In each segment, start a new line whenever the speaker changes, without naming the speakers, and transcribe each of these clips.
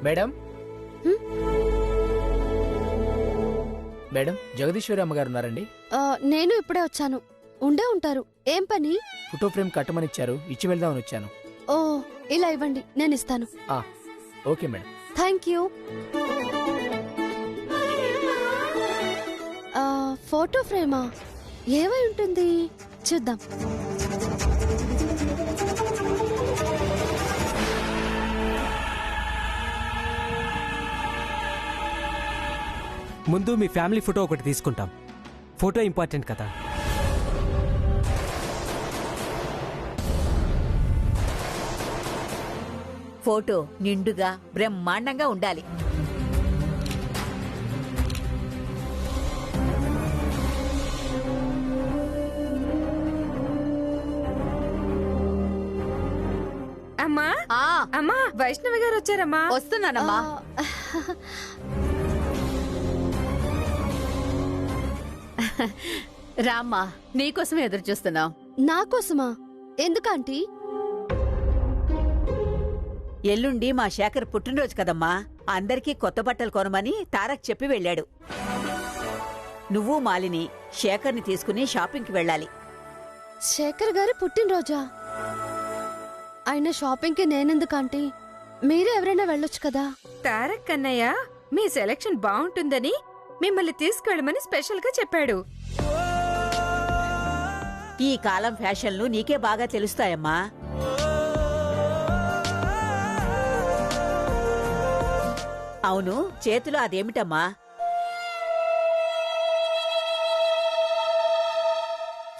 Madam madam Jagadeeswari అమ్మగారు ఉన్నారండి?
నేను ఇప్పుడే వచ్చాను. ఉండే ఉంటారు. ఏం పని?
ఫోటో ఫ్రేమ్ కట్టమనిచ్చారు, ఇచ్చి వెళ్దామని వచ్చాను.
ఓ, ఇలా ఇవ్వండి, నేను ఇస్తాను.
Okay madam.
Thank you. Photo ఫ్రేమా? ఏమై ఉంటుంది చూద్దాం.
ముందు మీ ఫ్యామిలీ ఫోటో ఒకటి తీసుకుంటాం. ఫోటో ఇంపార్టెంట్ కదా.
ఫోటో నిండుగా బ్రహ్మాండంగా ఉండాలి.
అమ్మా అమ్మా, వైష్ణవి గారు వచ్చారమ్మా.
వస్తున్నానమ్మా. రామ్మా, నీకోసమే ఎదురు చూస్తున్నావు.
నాకోసమా? ఎందుకంటీ?
ఎల్లుండి మా శేఖర్ పుట్టినరోజు కదమ్మా. అందరికీ కొత్త బట్టలు కొనమని తారక్ చెప్పి వెళ్ళాడు. నువ్వు మాలిని శేఖర్ని తీసుకుని షాపింగ్కి వెళ్ళాలి.
శేఖర్ గారి పుట్టినరోజా? ఆయన షాపింగ్కి నేనెందుకంటీ? మీరే ఎవరైనా వెళ్ళొచ్చు కదా.
తారక్ అన్నయ్య మీ సెలక్షన్ బాగుంటుందని మిమ్మల్ని తీసుకెళ్ళమని స్పెషల్ గా చెప్పాడు.
ఈ కాలం ఫ్యాషన్లు నీకే బాగా తెలుస్తాయమ్మా. అవును, చేతిలో అదేమిటమ్మా?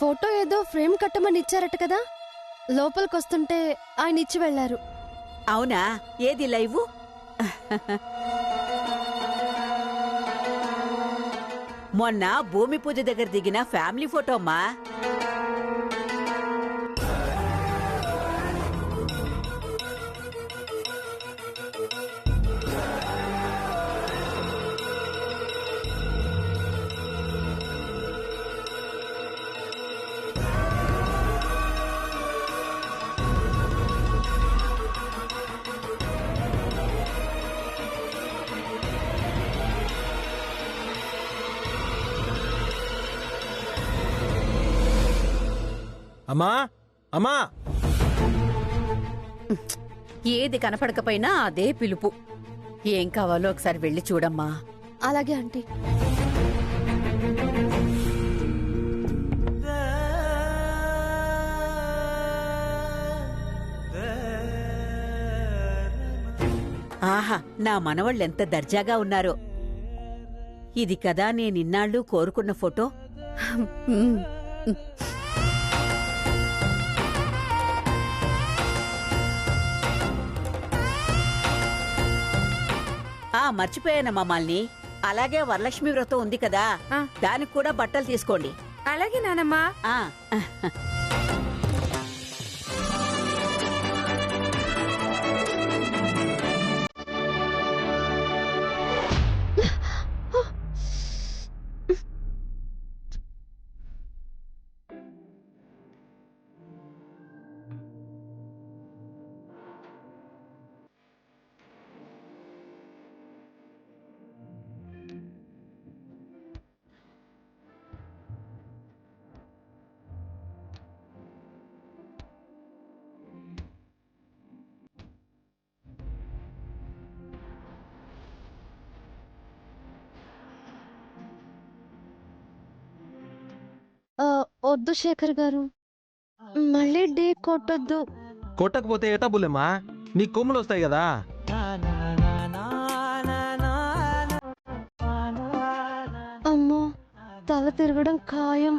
ఫోటో ఏదో ఫ్రేమ్ కట్టమని ఇచ్చారట కదా, లోపలికొస్తుంటే ఆయన ఇచ్చి వెళ్లారు.
అవునా? ఏది లైవ్? మొన్న భూమి పూజ దగ్గర దిగిన ఫ్యామిలీ ఫోటో అమ్మా.
అమ్మా అమ్మా,
ఏది కనపడకపోయినా అదే పిలుపు. ఏం కావాలో ఒకసారి వెళ్ళి చూడమ్మా.
అలాగే ఆంటీ.
ఆహా, నా మనవళ్ళెంత దర్జాగా ఉన్నారో. ఇది కదా నేనిన్నాళ్ళు కోరుకున్న ఫోటో. మర్చిపోయానమ్మా మాలిని. అలాగే వరలక్ష్మి వ్రతం ఉంది కదా, దానికి కూడా బట్టలు తీసుకోండి.
అలాగే నానమ్మా.
వద్దు శేఖర్ గారు, మళ్ళీ డే కొట్టొద్దు.
కొట్టకపోతే ఏటా బుల్లెమ్మా, నీ కొమ్ములు వస్తాయి కదా.
అమ్మో, తల తిరగడం ఖాయం.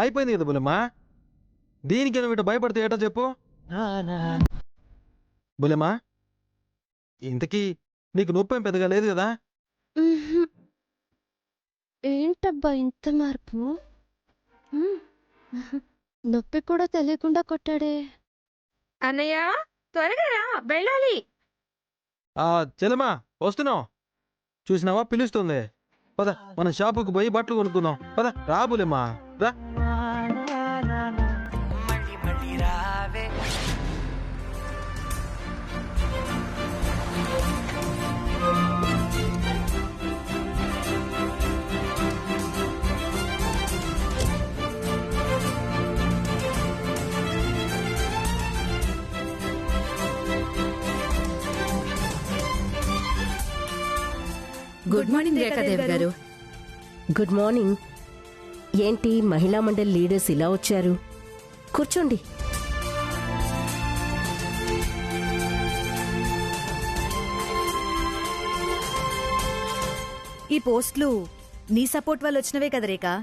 అయిపోయింది కదా బుల్లెమ్మా. దీనికి నువ్వు ఇటు భయపడితే ఏటో చెప్పు. బుల్లెమ్మా, ఇంతకీ నీకు నొప్పేం పెద్దగా లేదు కదా?
ఉహుం. ఏంటబ్బా ఇంత మార్పు? నొప్పి కూడా తెలియకుండా కొట్టాడే.
అన్నయ్య త్వరగా రా, వెళ్ళాలి.
చెల్లెమ్మా వస్తున్నావు. చూసినావా పిలుస్తుంది. పద మనం షాపుకు పోయి బట్టలు కొనుక్కుందాం. పద రా బుల్లెమ్మా రా.
గుడ్ మార్నింగ్ రేఖాదేవి గారు.
Good morning. ఏంటి మహిళా మండలి లీడర్స్ ఇలా వచ్చారు? కూర్చోండి.
ఈ పోస్టులు నీ సపోర్ట్ వల్ల వచ్చినవే కదా రేఖా.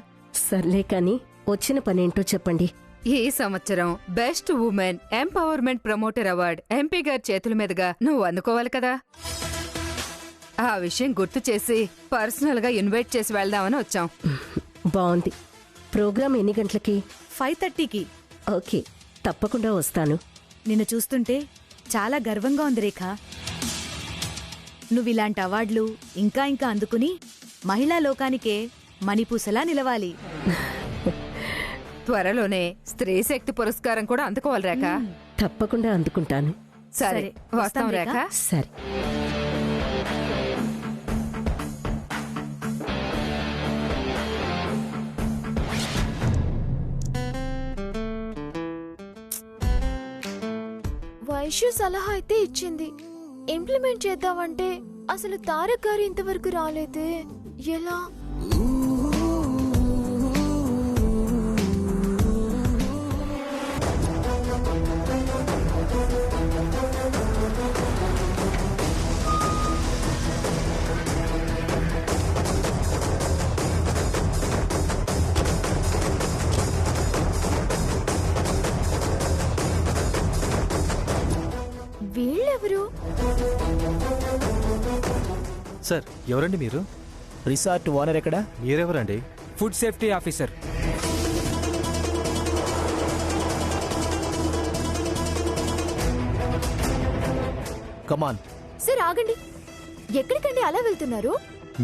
సర్లే కాని వచ్చిన పనేంటో చెప్పండి.
ఈ సంవత్సరం best women empowerment promoter award MP గారి చేతుల మీదుగా నువ్వు అందుకోవాలి కదా. ఆ విషయం గుర్తు చేసి పర్సనల్ గా ఇన్వైట్ చేసి వెళ్దామని వచ్చాం.
బాగుంది. ప్రోగ్రాం ఎన్ని గంటలకి?
5:30కి.
ఓకే, తప్పకుండా వస్తాను.
నిన్ను చూస్తుంటే చాలా గర్వంగా ఉంది రేఖా. నువ్విలాంటి అవార్డులు ఇంకా ఇంకా అందుకుని మహిళా లోకానికే మణిపూసలా నిలవాలి.
త్వరలోనే స్త్రీ శక్తి పురస్కారం కూడా అందుకోవాలి రేఖ.
తప్పకుండా అందుకుంటాను.
సరే వస్తాం రేఖ.
సరే.
వైశ్య సలహా అయితే ఇచ్చింది, ఇంప్లిమెంట్ చేద్దామంటే అసలు తారక్ గారు ఇంతవరకు రాలేదే, ఎలా? వీళ్ళెవరు?
సార్ ఎవరండి మీరు?
రిసార్ట్ ఓనర్ ఎక్కడ?
మీరెవరండి?
Food safety officer.
Come on.
Sir ఆగండి, ఎక్కడికండి అలా వెళ్తున్నారు?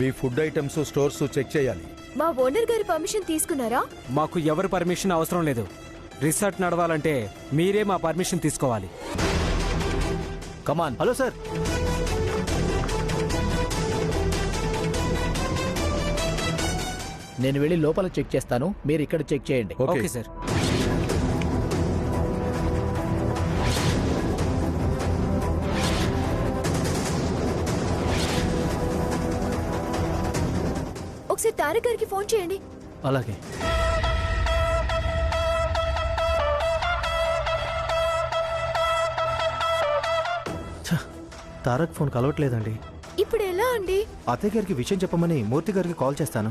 మీ ఫుడ్ ఐటమ్స్ స్టోర్స్ చెక్ చేయాలి.
మా ఓనర్ గారి పర్మిషన్ తీసుకున్నారా?
మాకు ఎవరి పర్మిషన్ అవసరం లేదు. రిసార్ట్ నడవాలంటే మీరే మా పర్మిషన్ తీసుకోవాలి.
కమాన్.
Hello sir.
నేను వెళ్ళి లోపల చెక్ చేస్తాను, మీరు ఇక్కడ చెక్ చేయండి.
Okay sir.
ఒకసారి తారక్ గారికి ఫోన్ చేయండి.
అలాగే. తారక్ ఫోన్ కలవట్లేదండి.
ఇప్పుడు ఎలా అండి?
అత్తయ్య గారికి విషయం చెప్పమని మూర్తి గారికి కాల్ చేస్తాను.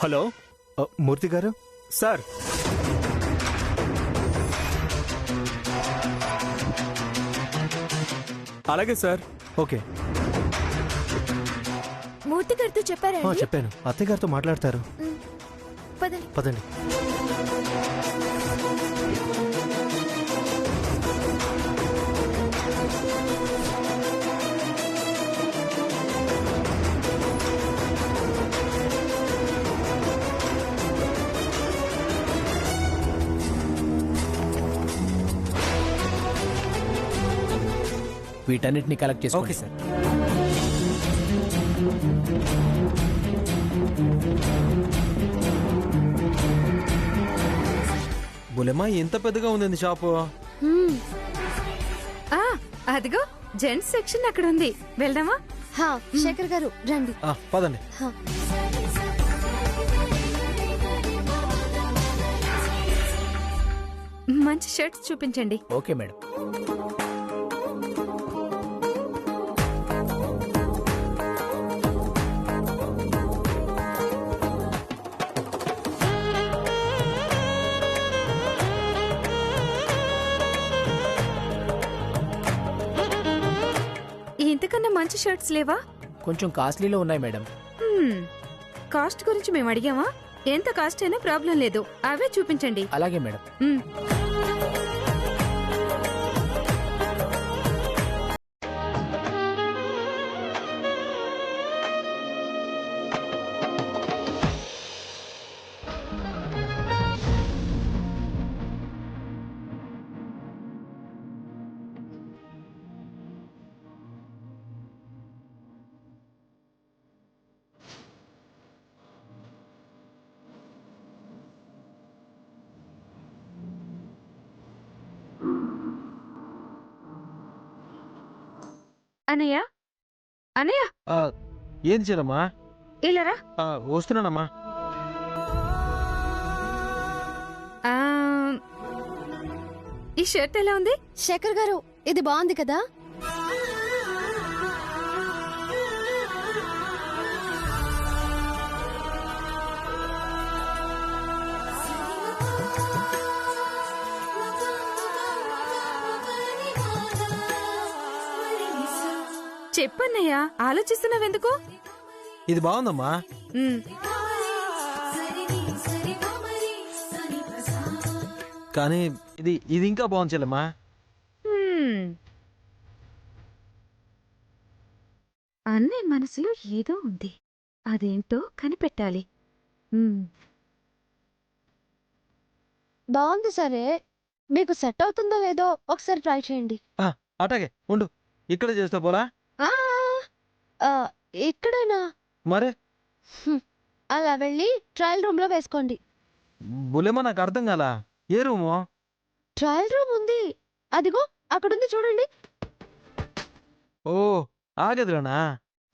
హలో
మూర్తి గారు.
సార్, అలాగే సార్.
ఓకే.
మూర్తి గారితో చెప్పారా?
చెప్పాను. అత్తయ్య గారితో మాట్లాడతారు.
పదండి.
పదండి.
వీటన్నిటిని కలెక్ట్ చేసుకోండి.
Okay sir.
బుల్లెమ్మా ఎంత పెద్దగా ఉంది షాపు.
అదిగో జెంట్స్ సెక్షన్ అక్కడ ఉంది, వెళ్దామా?
శేఖర్ గారు రండి.
పదండి.
మన మంచి షర్ట్స్ చూపించండి.
Okay madam.
ఇంతకన్నా మంచి షర్ట్స్ లేవా?
కొంచెం కాస్ట్లీలో ఉన్నాయి మేడం.
కాస్ట్ గురించి మేము అడిగామా? ఎంత కాస్ట్ అయినా ప్రాబ్లం లేదు, అవే చూపించండి.
అలాగే మేడం.
మ్మ్. అన్నయ్య, అన్నయ్య,
ఏంది చెల్లమ్మా?
ఇలారా.
వస్తున్నానమ్మా.
ఈ షర్ట్ ఎలా ఉంది?
శేఖర్ గారు, ఇది బాగుంది కదా?
చెప్పన్నయ్య, ఆలోచిస్తున్నావెందుకు?
ఇది బాగుందమ్మా. కానీ ఇది ఇది ఇంకా బాగుంది చెల్లమ్మా.
అన్నయ్య మనసులో ఏదో ఉంది, అదేంటో కనిపెట్టాలి.
బాగుంది సరే, మీకు సెట్ అవుతుందో లేదో ఒకసారి ట్రై చేయండి.
అటాగే ఉండు, ఇక్కడ చేస్తా పోలా?
ఇక్కడేనా?
మరే
అలా వెళ్ళి ట్రయల్ రూమ్ లో వేసుకోండి.
బులేమా, నాకు అర్థం కాలా. ఏ రూము?
ట్రయల్ రూమ్ ఉంది, అదిగో అక్కడుంది చూడండి.
ఓ, ఆగదురానా?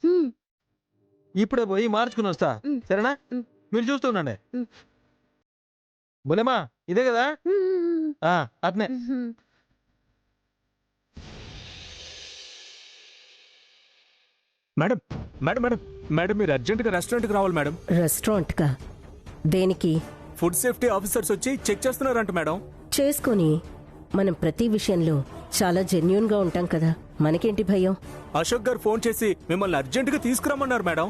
హ్మ్.
ఇప్పుడే పోయి మార్చుకుని వస్తా, సరేనా? మీరు చూస్తూ ఉండండి. బులేమా, ఇదే కదా? అట్నే.
మేడం మేడం మేడం మేడం, మీరు అర్జెంటుగా రెస్టారెంట్కి రావాలి మేడం.
రెస్టారెంట్కా? దేనికి?
ఫుడ్ సేఫ్టీ ఆఫీసర్స్ వచ్చి చెక్ చేస్తున్నారంట మేడం.
చేసుకొని మనం ప్రతి విషయంలో చాలా జెన్యూన్ గా ఉంటాం కదా, మనకేంటి భయం?
అశోక్ గారు ఫోన్ చేసి మిమ్మల్ని అర్జెంటుగా తీసుకురమ్మన్నారు మేడం.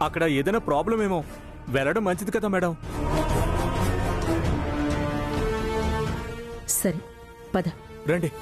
అక్కడ ఏదైనా ప్రాబ్లం ఏమో, వెళ్ళడం మంచిది కదా మేడం.
సరే పద.
రండి.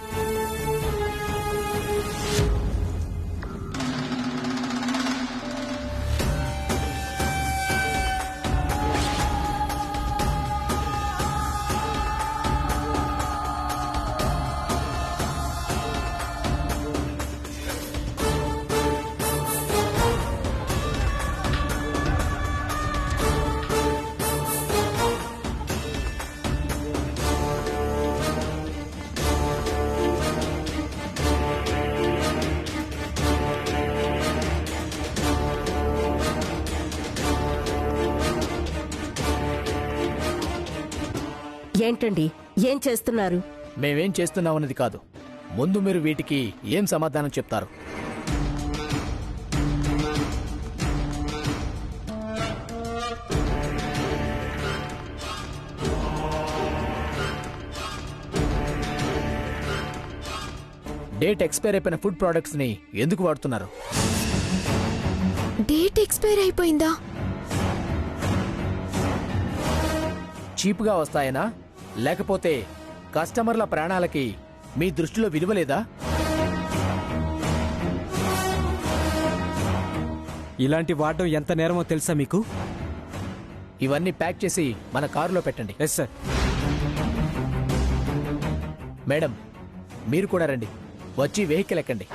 ఏంటండి, ఏం చేస్తున్నారు?
మేమేం చేస్తున్నామన్నది కాదు, ముందు మీరు వీటికి ఏం సమాధానం చెప్తారు? డేట్ ఎక్స్పైర్ అయిపోయిన ఫుడ్ ప్రొడక్ట్స్ ని ఎందుకు వాడుతున్నారు?
డేట్ ఎక్స్పైర్ అయిపోయిందా?
చీప్గా వస్తాయనా, లేకపోతే కస్టమర్ల ప్రాణాలకి మీ దృష్టిలో విలువ లేదా?
ఇలాంటి వాడడం ఎంత నేరమో తెలుసా మీకు?
ఇవన్నీ ప్యాక్ చేసి మన కారులో పెట్టండి.
Yes sir.
మేడం, మీరు కూడా రండి, వచ్చి వెహికల్ ఎక్కండి.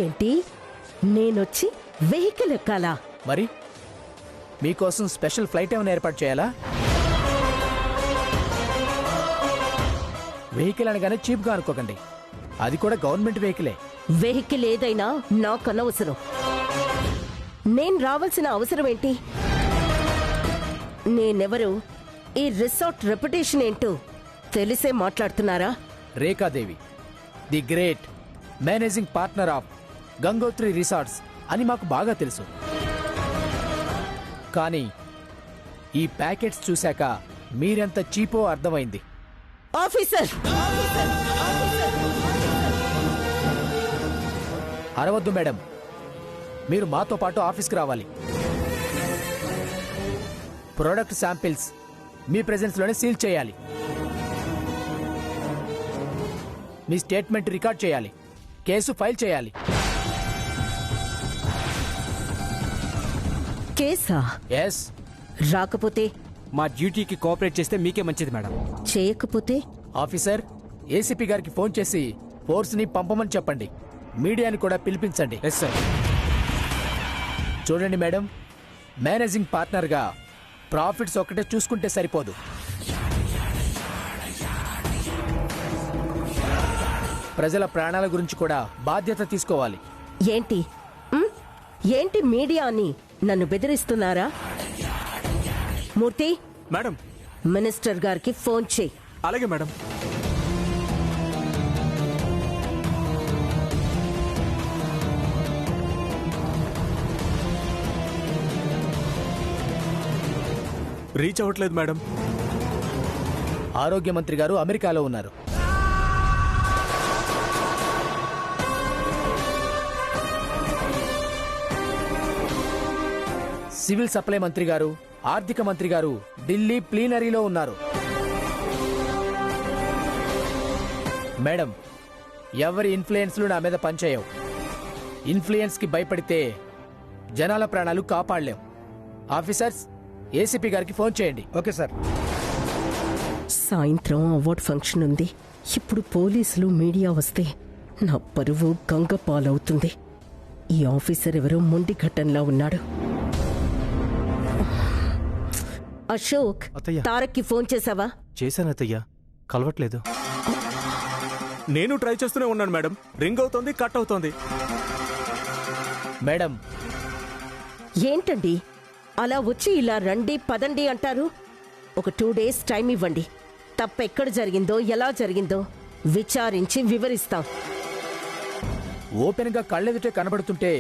ఏంటి, నేనొచ్చి వెహికల్ ఎక్కాలా?
మరి మీకోసం స్పెషల్ ఫ్లైట్ ఏమైనా ఏర్పాటు చేయాలా? వెహికల్ అనగానే చీప్గా అనుకోకండి, అది కూడా గవర్నమెంట్ వెహికలే.
వెహికల్ ఏదైనా నాకు అనవసరం. నేను రావాల్సిన అవసరం ఏంటి? నేనెవరు, ఈ రిసార్ట్ రెప్యుటేషన్ ఏంటో తెలిసే మాట్లాడుతున్నారా?
Rekha Devi, the great managing partner of Gangotri resorts అని మాకు బాగా తెలుసు. కానీ ఈ ప్యాకెట్స్ చూశాక మీరెంత చీపో అర్థమైంది.
ఆఫీసర్,
అరవద్దు మేడం, మీరు మాతో పాటు ఆఫీస్కి రావాలి. ప్రోడక్ట్ శాంపిల్స్ మీ ప్రెజెన్స్లోనే సీల్ చేయాలి. మీ స్టేట్మెంట్ రికార్డ్ చేయాలి, కేసు ఫైల్ చేయాలి.
కేసా?
ఎస్.
రాకపోతే?
మా డ్యూటీకి కోఆపరేట్ చేస్తే మీకే మంచిది మేడం.
చేయకపోతే?
ఆఫీసర్, ఏసీపీ గారికి ఫోన్ చేసి ఫోర్స్ని పంపమని చెప్పండి. మీడియాని కూడా పిలిపించండి.
Yes sir.
చూడండి మేడం, మేనేజింగ్ పార్ట్నర్గా ప్రాఫిట్స్ ఒక్కటే చూసుకుంటే సరిపోదు. ప్రజల ప్రాణాల గురించి కూడా బాధ్యత తీసుకోవాలి.
ఏంటి ఏంటి మీడియా అని నన్ను బెదిరిస్తున్నారా? మూర్తి,
మేడం.
మినిస్టర్ గారికి ఫోన్ చేయి.
అలాగే మేడం. రీచ్ అవ్వట్లేదు మేడం.
ఆరోగ్య మంత్రి గారు అమెరికాలో ఉన్నారు. సివిల్ సప్లై మంత్రి గారు, ఆర్థిక మంత్రి గారు ఢిల్లీ ప్లీనరీలో ఉన్నారు. మేడం, ఎవరి ఇన్ఫ్లుయెన్స్లు నా మీద పనిచేయవు. ఇన్ఫ్లుయెన్స్కి భయపడితే జనాల ప్రాణాలు కాపాడలేం. ఆఫీసర్స్, ఏసీపీ గారికి ఫోన్ చేయండి.
Okay sir.
సాయంత్రం అవార్డ్ ఫంక్షన్ ఉంది. ఇప్పుడు పోలీసులు, మీడియా వస్తే నా పరువు గంగ పాలవుతుంది. ఈ ఆఫీసర్ ఎవరో మొండి ఘట్టంలా ఉన్నాడు. అశోక్,
అత్తయ్య.
తారక్కి ఫోన్ చేసావా?
చేశాను అత్తయ్య, కలవట్లేదు.
నేను ట్రై చేస్తూనే ఉన్నాను మేడం. రింగ్ అవుతోంది, కట్ అవుతోంది.
మేడం,
ఏంటండి అలా వచ్చి ఇలా రండి పదండి అంటారు? ఒక 2 days టైం ఇవ్వండి. తప్పెక్కడ జరిగిందో, ఎలా జరిగిందో విచారించి వివరిస్తాం.
ఓపెన్గా కళ్ళెదుటే కనబడుతుంటే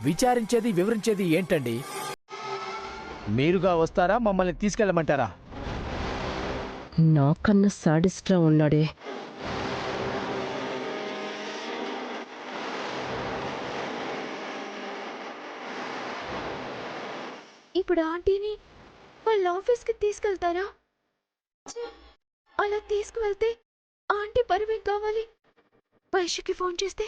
విచారించేది, వివరించేది ఏంటండి? మీరుగా వస్తారా, మమ్మల్ని తీసుకెళ్ళమంటారా?
నాకన్నా సాడిస్ట్లా ఉన్నాడే.
ఇప్పుడు ఆంటీని వాళ్ళ ఆఫీస్కి తీసుకెళ్తారా? అలా తీసుకువెళ్తే ఆంటీ పరువేం కావాలి? వైశ్యకి ఫోన్ చేస్తే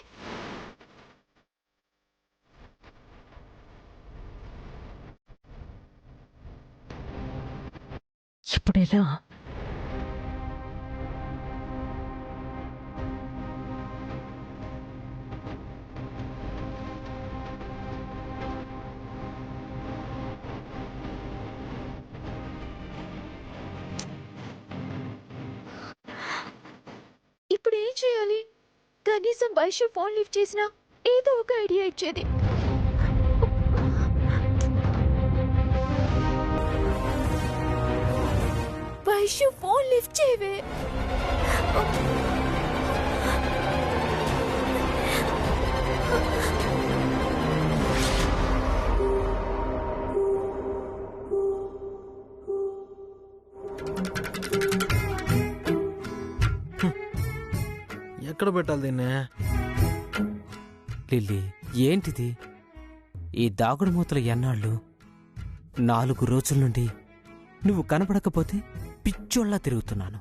ఇప్పుడెలా?
ఇప్పుడు ఏం చేయాలి? కనీసం వైశ్య ఫోన్ లిఫ్ట్ చేసినా ఏదో ఒక ఐడియా ఇచ్చేది. వైశ్య ఫోన్ లిఫ్ట్ చేయవే.
ఎక్కడ పెట్టాలి దీన్ని?
లిల్లీ, ఏంటిది? ఈ దాగుడు మూతలు ఎన్నాళ్ళు? 4 రోజుల నుండి నువ్వు కనపడకపోతే పిచ్చోళ్ళ తిరుగుతున్నాను.